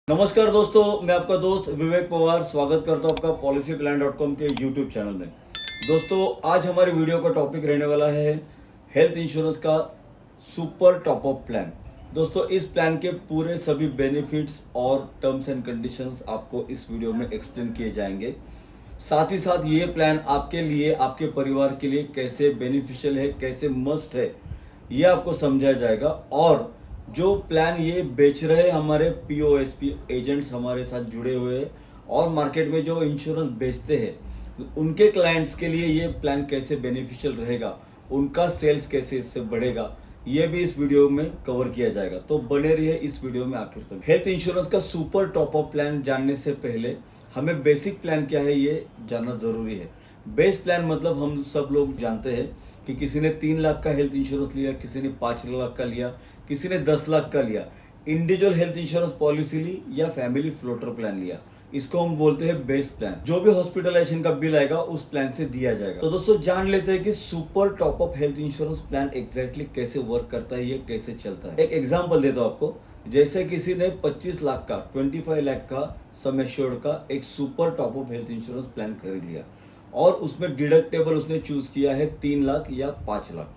नमस्कार दोस्तों, मैं आपका दोस्त विवेक पवार स्वागत करता हूं आपका policyplan.com के YouTube चैनल में। दोस्तों, आज हमारे वीडियो का टॉपिक रहने वाला है हेल्थ इंश्योरेंस का सुपर टॉप अप प्लान। दोस्तों, इस प्लान के पूरे सभी बेनिफिट्स और टर्म्स एंड कंडीशंस आपको इस वीडियो में एक्सप्लेन किए जाएंगे। साथ ही साथ ये प्लान आपके लिए, आपके परिवार के लिए कैसे बेनिफिशियल है, कैसे मस्ट है, ये आपको समझाया जाएगा। और जो प्लान ये बेच रहे हमारे पीओएसपी एजेंट्स हमारे साथ जुड़े हुए हैं और मार्केट में जो इंश्योरेंस बेचते हैं, उनके क्लाइंट्स के लिए ये प्लान कैसे बेनिफिशियल रहेगा, उनका सेल्स कैसे इससे बढ़ेगा, ये भी इस वीडियो में कवर किया जाएगा। तो बने रहिए इस वीडियो में आखिर तक। हेल्थ इंश्योरेंस का सुपर टॉप अप प्लान जानने से पहले हमें बेसिक प्लान क्या है ये जानना जरूरी है। बेस प्लान मतलब हम सब लोग जानते हैं कि किसी ने 3 लाख का हेल्थ इंश्योरेंस लिया, किसी ने 5 लाख का लिया, किसी ने 10 लाख का लिया, इंडिविजुअल हेल्थ इंश्योरेंस पॉलिसी ली या फैमिली फ्लोटर प्लान लिया, इसको हम बोलते हैं बेस प्लान। जो भी हॉस्पिटलाइजेशन का बिल आएगा उस प्लान से दिया जाएगा। तो दोस्तों, जान लेते हैं कि super top up health insurance plan exactly कैसे वर्क करता है, ये कैसे चलता है। एक एग्जांपल देता हूं आपको। जैसे किसी ने 25 लाख का 25 लाख का सम एश्योर्ड का एक super top up health insurance plan खरीद लिया और उसमें डिडक्टेबल उसने चूज किया है 3 लाख या 5 लाख।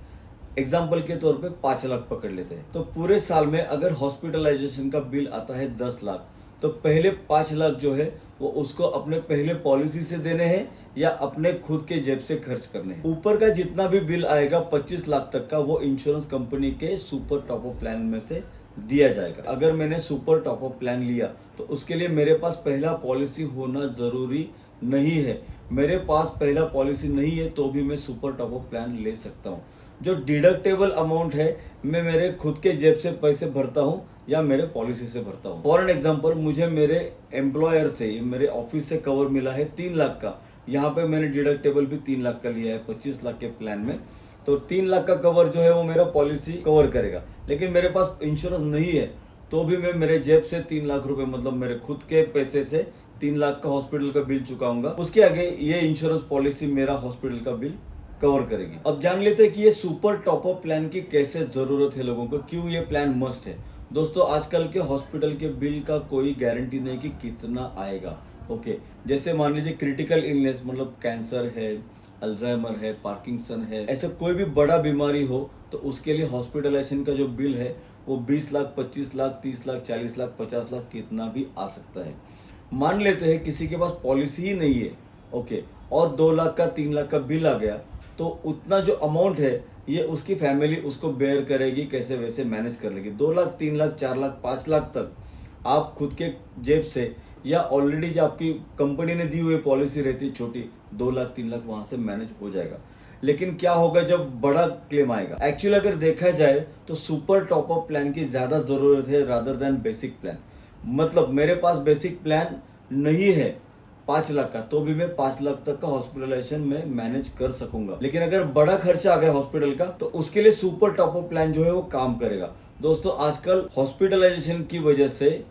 एग्जाम्पल के तौर पे 5 लाख पकड़ लेते हैं। तो पूरे साल में अगर हॉस्पिटलाइजेशन का बिल आता है 10 लाख, तो पहले 5 लाख जो है वो उसको अपने पहले पॉलिसी से देने हैं या अपने खुद के जेब से खर्च करने हैं। ऊपर का जितना भी बिल आएगा 25 लाख तक का, वो इंश्योरेंस कंपनी के सुपर टॉप अप प्लान में से दिया जाएगा। अगर मैंने सुपर टॉप अप प्लान लिया तो उसके लिए मेरे पास पहला पॉलिसी होना जरूरी नहीं है। मेरे पास पहला पॉलिसी नहीं है तो भी मैं सुपर टॉप अप प्लान ले सकता हूँ। जो डिडक्टेबल अमाउंट है मैं मेरे खुद के जेब से पैसे भरता हूँ या मेरे पॉलिसी से भरता हूँ। फॉर एन एग्जांपल, मुझे मेरे एम्प्लॉयर से, मेरे ऑफिस से कवर मिला है 3 लाख का। यहाँ पे मैंने डिडक्टेबल भी 3 लाख का लिया है 25 लाख के प्लान में। तो 3 लाख का कवर जो है वो मेरा पॉलिसी कवर करेगा। लेकिन मेरे पास इंश्योरेंस नहीं है तो भी मैं मेरे जेब से 3 लाख रुपए, मतलब मेरे खुद के पैसे से 3 लाख का हॉस्पिटल का बिल चुकाऊंगा। उसके आगे ये इंश्योरेंस पॉलिसी मेरा हॉस्पिटल का बिल कवर करेगी। अब जान लेते हैं कि ये सुपर टॉप अप प्लान की कैसे जरूरत है लोगों को, क्यों ये प्लान मस्ट है। दोस्तों, आजकल के हॉस्पिटल के बिल का कोई गारंटी नहीं कि कितना आएगा। ओके, जैसे मान लीजिए क्रिटिकल इलनेस, मतलब कैंसर है, अल्जाइमर है, पार्किंसन है, ऐसा कोई भी बड़ा बीमारी हो तो उसके लिए हॉस्पिटलाइजेशन का जो बिल है वो 20 लाख, 25 लाख, 30 लाख, 40 लाख, 50 लाख कितना भी आ सकता है। मान लेते हैं किसी के पास पॉलिसी ही नहीं है, ओके, और 2 लाख का, 3 लाख का बिल आ गया, तो उतना जो अमाउंट है ये उसकी फैमिली उसको बेयर करेगी, कैसे वैसे मैनेज कर लेगी। 2 लाख, 3 लाख, 4 लाख, 5 लाख तक आप खुद के जेब से या ऑलरेडी जो आपकी कंपनी ने दी हुई पॉलिसी रहती है छोटी, 2 लाख, 3 लाख वहां से मैनेज हो जाएगा। लेकिन क्या होगा जब बड़ा क्लेम आएगा? एक्चुअली अगर देखा जाए तो सुपर टॉप अप प्लान की ज्यादा जरूरत है रादर देन बेसिक प्लान। मतलब मेरे पास बेसिक प्लान नहीं है 5 लाख का, तो भी मैं 5 लाख तक का हॉस्पिटलाइजेशन में मैनेज कर सकूंगा। लेकिन अगर बड़ा खर्चा आ गया हॉस्पिटल का तो उसके लिए सुपर टॉप अप प्लान जो है वो काम करेगा। दोस्तों, आजकल हॉस्पिटलाइजेशन की वजह से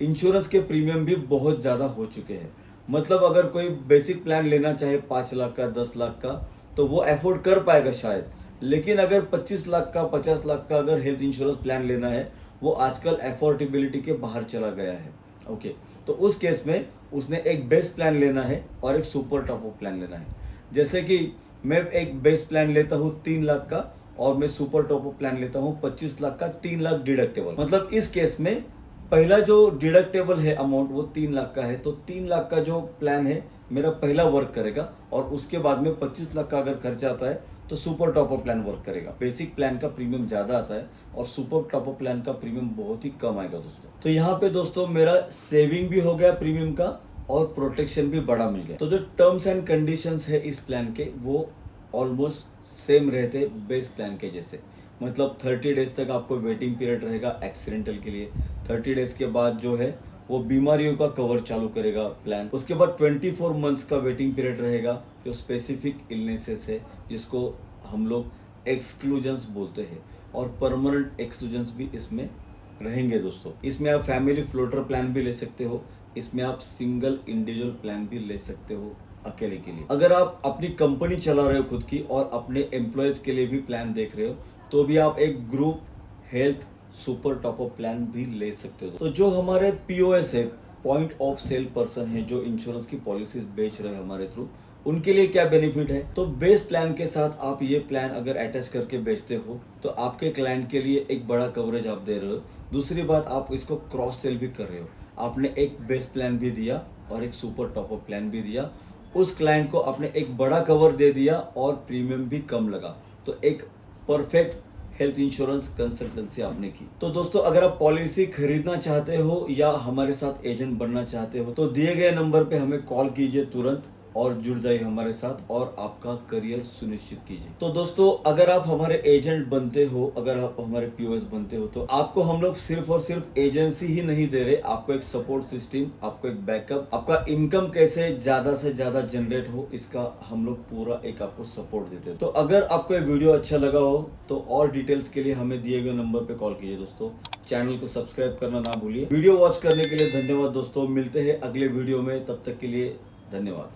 इंश्योरेंस के प्रीमियम भी बहुत ज्यादा हो चुके हैं। मतलब अगर कोई बेसिक प्लान लेना चाहे 5 लाख का, 10 लाख का, तो वो अफोर्ड कर पाएगा शायद। लेकिन अगर 25 लाख का, 50 लाख का अगर हेल्थ इंश्योरेंस प्लान लेना है, वो आजकल अफोर्डेबिलिटी के बाहर चला गया है। ओके, तो उस केस में उसने एक बेस प्लान लेना है और एक सुपर टॉप अप प्लान लेना है। जैसे कि मैं एक बेस प्लान लेता हूँ 3 लाख का और मैं सुपर टॉप अप प्लान लेता हूँ 25 लाख का, 3 लाख डिडक्टेबल। मतलब इस केस में पहला जो डिडक्टेबल है अमाउंट वो 3 लाख का है, तो 3 लाख का जो प्लान है मेरा पहला वर्क करेगा और उसके बाद में 25 लाख का अगर खर्चा आता है तो super top up plan work करेगा। बेसिक प्लान का प्रीमियम ज्यादा आता है और सुपर टॉप अप प्लान का प्रीमियम बहुत ही कम आएगा दोस्तों। तो यहाँ पे दोस्तों मेरा सेविंग भी हो गया प्रीमियम का और प्रोटेक्शन भी बड़ा मिल गया। तो जो टर्म्स एंड कंडीशंस है इस प्लान के वो ऑलमोस्ट सेम रहते बेस प्लान के जैसे। मतलब 30 डेज तक आपको वेटिंग पीरियड रहेगा एक्सीडेंटल के लिए। 30 डेज के बाद जो है वो बीमारियों का कवर चालू करेगा प्लान। उसके बाद 24 मंथ्स का वेटिंग पीरियड रहेगा जो स्पेसिफिक इलनेसेस है जिसको हम लोग एक्सक्लूजन्स बोलते हैं, और परमानेंट एक्सक्लूजन्स भी इसमें रहेंगे दोस्तों। इसमें आप फैमिली फ्लोटर प्लान भी ले सकते हो, इसमें आप सिंगल इंडिविजुअल प्लान भी ले सकते हो अकेले के लिए। अगर आप अपनी कंपनी चला रहे हो खुद की और अपने एम्प्लॉयज के लिए भी प्लान देख रहे हो तो भी आप एक group health super top up plan भी ले सकते हो। तो जो हमारे पीओएस है, पॉइंट ऑफ सेल पर्सन है, जो इंश्योरेंस की पॉलिसीज बेच रहे हैं हमारे थ्रू, उनके लिए क्या बेनिफिट है? तो बेस प्लान के साथ आप ये प्लान अगर अटैच करके बेचते हो तो आपके क्लाइंट के लिए एक बड़ा कवरेज आप दे रहे हो। दूसरी बात, आप इसको क्रॉस सेल भी कर रहे हो। आपने एक बेस प्लान भी दिया और एक सुपर टॉपअप प्लान भी दिया, उस क्लाइंट को आपने एक बड़ा कवर दे दिया और प्रीमियम भी कम लगा। तो एक परफेक्ट हेल्थ इंश्योरेंस कंसल्टेंसी आपने की। तो दोस्तों, अगर आप पॉलिसी खरीदना चाहते हो या हमारे साथ एजेंट बनना चाहते हो तो दिए गए नंबर पे हमें कॉल कीजिए तुरंत और जुड़ जाइए हमारे साथ और आपका करियर सुनिश्चित कीजिए। तो दोस्तों, अगर आप हमारे एजेंट बनते हो, अगर आप हमारे पीओएस बनते हो, तो आपको हम लोग सिर्फ और सिर्फ एजेंसी ही नहीं दे रहे, आपको एक सपोर्ट सिस्टम, आपको एक बैकअप, आपका इनकम कैसे ज्यादा से ज्यादा जनरेट हो, इसका हम लोग पूरा एक आपको सपोर्ट देते हैं। तो अगर आपको ये वीडियो अच्छा लगा हो तो और डिटेल्स के लिए हमें दिए गए नंबर पे कॉल कीजिए। दोस्तों, चैनल को सब्सक्राइब करना ना भूलिए। वीडियो वॉच करने के लिए धन्यवाद दोस्तों। मिलते हैं अगले वीडियो में, तब तक के लिए धन्यवाद।